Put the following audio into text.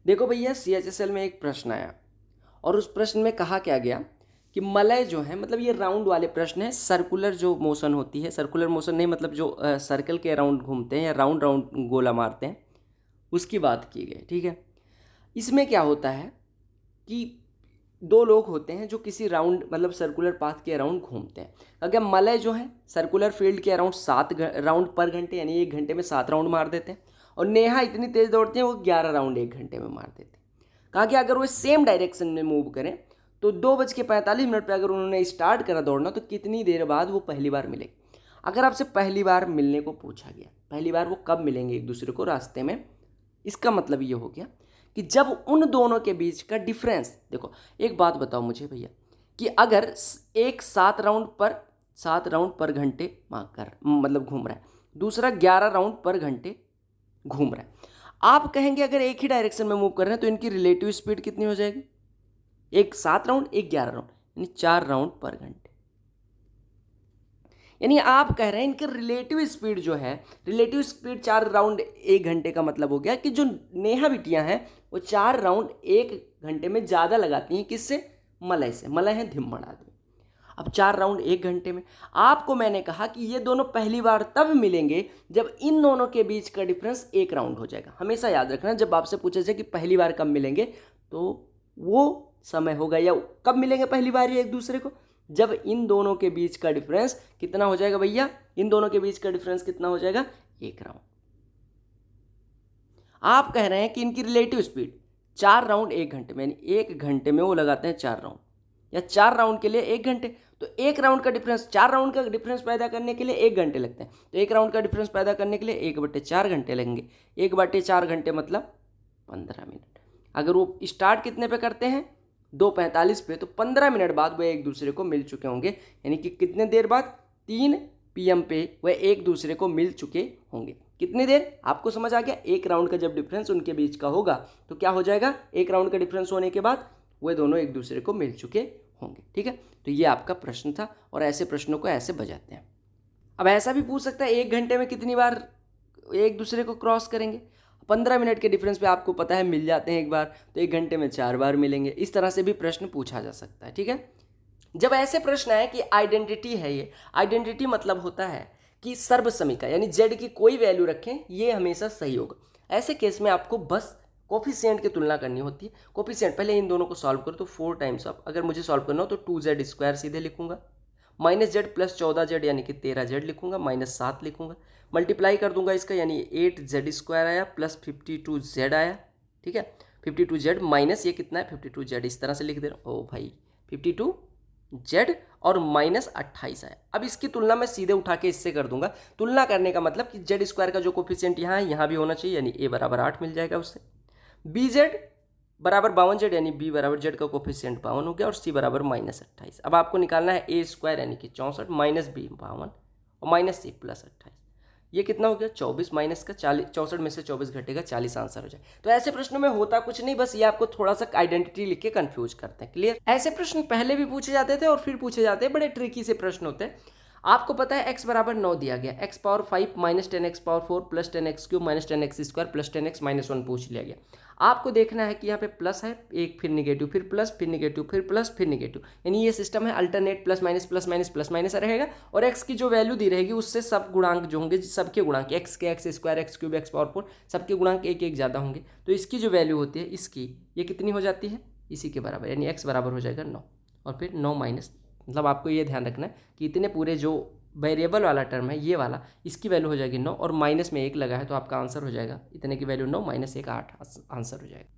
देखो भैया, CHSL में एक प्रश्न आया और उस प्रश्न में कहा क्या गया कि मलय जो है, मतलब ये राउंड वाले प्रश्न है, सर्कुलर जो मोशन होती है, सर्कुलर मोशन नहीं मतलब जो सर्कल के अराउंड घूमते हैं या राउंड राउंड गोला मारते हैं, उसकी बात की गई। ठीक है, इसमें क्या होता है कि दो लोग होते हैं जो किसी राउंड मतलब सर्कुलर पाथ के अराउंड घूमते हैं। अगर मलय जो है सर्कुलर फील्ड के अराउंड 7 राउंड पर घंटे यानी 1 घंटे में 7 राउंड मार देते हैं, और नेहा इतनी तेज दौड़ती है वो 11 राउंड 1 घंटे में मार देते हैं। कहा कि अगर वो सेम डायरेक्शन में मूव करें तो 2:45 पर अगर उन्होंने स्टार्ट करा दौड़ना तो कितनी देर बाद वो पहली बार मिले। अगर आपसे पहली बार मिलने को पूछा गया, पहली बार वो कब मिलेंगे एक दूसरे को रास्ते में, इसका मतलब ये हो गया कि जब उन दोनों के बीच का डिफरेंस, देखो एक बात बताओ मुझे भैया कि अगर एक 7 राउंड पर घंटे मतलब घूम रहा है, दूसरा 11 राउंड पर घंटे घूम रहा है, आप कहेंगे अगर एक ही डायरेक्शन में मूव कर रहे हैं तो इनकी रिलेटिव स्पीड कितनी हो जाएगी? एक 7 राउंड, एक 11 राउंड, यानी 4 राउंड पर घंटे। यानी आप कह रहे हैं इनकी रिलेटिव स्पीड जो है, रिलेटिव स्पीड 4 राउंड 1 घंटे का मतलब हो गया कि जो नेहा बिटियां हैं वो 4 राउंड 1 घंटे में ज़्यादा लगाती हैं। किससे? मलय से। मलय है धिम्मड़ आदमी। अब 4 राउंड 1 घंटे में, आपको मैंने कहा कि ये दोनों पहली बार तब मिलेंगे जब इन दोनों के बीच का डिफरेंस 1 राउंड हो जाएगा। हमेशा याद रखना, जब आपसे पूछा जाए कि पहली बार कब मिलेंगे तो वो समय होगा, या कब मिलेंगे पहली बार ये एक दूसरे को, जब इन दोनों के बीच का डिफरेंस कितना हो जाएगा भैया? इन दोनों के बीच का डिफरेंस कितना हो जाएगा? 1 राउंड। आप कह रहे हैं कि इनकी रिलेटिव स्पीड 4 राउंड 1 घंटे में, यानी 1 घंटे में वो लगाते हैं 4 राउंड, या 4 राउंड के लिए 1 घंटे, तो 1 राउंड का डिफरेंस, 4 राउंड का डिफरेंस पैदा करने के लिए 1 घंटे लगते हैं, तो 1 राउंड का डिफरेंस पैदा करने के लिए 1/4 घंटे लगेंगे। 1/4 घंटे मतलब 15 मिनट। अगर वो स्टार्ट कितने पे करते हैं? 2:45 पे, तो 15 मिनट बाद वह एक दूसरे को मिल चुके होंगे, यानी कि कितने देर बाद? 3 PM पे वह एक दूसरे को मिल चुके होंगे। कितनी देर? आपको समझ आ गया? 1 राउंड का जब डिफरेंस उनके बीच का होगा तो क्या हो जाएगा? 1 राउंड का डिफरेंस होने के बाद वे दोनों एक दूसरे को मिल चुके होंगे। ठीक है, तो ये आपका प्रश्न था और ऐसे प्रश्नों को ऐसे बजाते हैं। अब ऐसा भी पूछ सकता है 1 घंटे में कितनी बार एक दूसरे को क्रॉस करेंगे? 15 मिनट के डिफरेंस पे आपको पता है मिल जाते हैं एक बार, तो 1 घंटे में 4 बार मिलेंगे। इस तरह से भी प्रश्न पूछा जा सकता है। ठीक है, जब ऐसे प्रश्न आए कि आइडेंटिटी है, ये आइडेंटिटी मतलब होता है कि सर्वसमीका, यानी जेड की कोई वैल्यू रखें ये हमेशा सही होगा। ऐसे केस में आपको बस कोफिशिएंट की तुलना करनी होती है। कोफिशिएंट, पहले इन दोनों को सॉल्व करो तो 4 टाइम्स ऑफ, अगर मुझे सॉल्व करना हो तो 2z² सीधे लिखूंगा, -z + 14z यानी कि 13z लिखूंगा, -7 लिखूंगा, मल्टीप्लाई कर दूंगा इसका, यानी 8z² आया प्लस 52z आया। ठीक है, 52z माइनस ये कितना है 52z, इस तरह से लिख दे रहा हूँ। ओ भाई 52z और -28 आया। अब इसकी तुलना मैं सीधे उठा के इससे कर दूंगा। तुलना करने का मतलब कि z² का जो कोफिशिएंट यहाँ है यहाँ भी होना चाहिए, यानी a = 8 मिल जाएगा उससे। bz = 52z, यानी b = z का कोफिशिएंट 52 हो गया, और c = -28। अब आपको निकालना है a² यानी कि 64 माइनस b 52 और माइनस c + 28। ये कितना हो गया? 24 माइनस का 40, 64 में से 24 घटेगा 40 आंसर हो जाए। तो ऐसे प्रश्नों में होता कुछ नहीं, बस ये आपको थोड़ा सा आइडेंटिटी लिख के कंफ्यूज करते हैं। क्लियर? ऐसे प्रश्न पहले भी पूछे जाते थे और फिर पूछे जाते हैं, बड़े ट्रिकी से प्रश्न होते हैं। आपको पता है x = 9 दिया गया, x⁴ minus 10x⁴ plus 10x³ minus 10x² plus 10x - 1 पूछ लिया गया। आपको देखना है कि यहाँ पे प्लस है एक, फिर निगेटिव, फिर प्लस, फिर निगेटिव, फिर प्लस, फिर निगेटिव, यानी ये सिस्टम है alternate, plus minus plus minus plus minus रहेगा, और x की जो वैल्यू दी रहेगी उससे सब गुणांक जो होंगे, सबके गुणांक x के x² x³ x⁴ सबके गुणांक एक एक ज़्यादा होंगे, तो इसकी जो वैल्यू होती है इसकी, ये कितनी हो जाती है? इसी के बराबर, यानी x बराबर हो जाएगा 9, और फिर 9 माइनस, मतलब आपको ये ध्यान रखना है कि इतने पूरे जो वेरिएबल वाला टर्म है ये वाला, इसकी वैल्यू हो जाएगी 9 और माइनस में 1 लगा है, तो आपका आंसर हो जाएगा इतने की वैल्यू 9 - 1 8 आंसर हो जाएगा।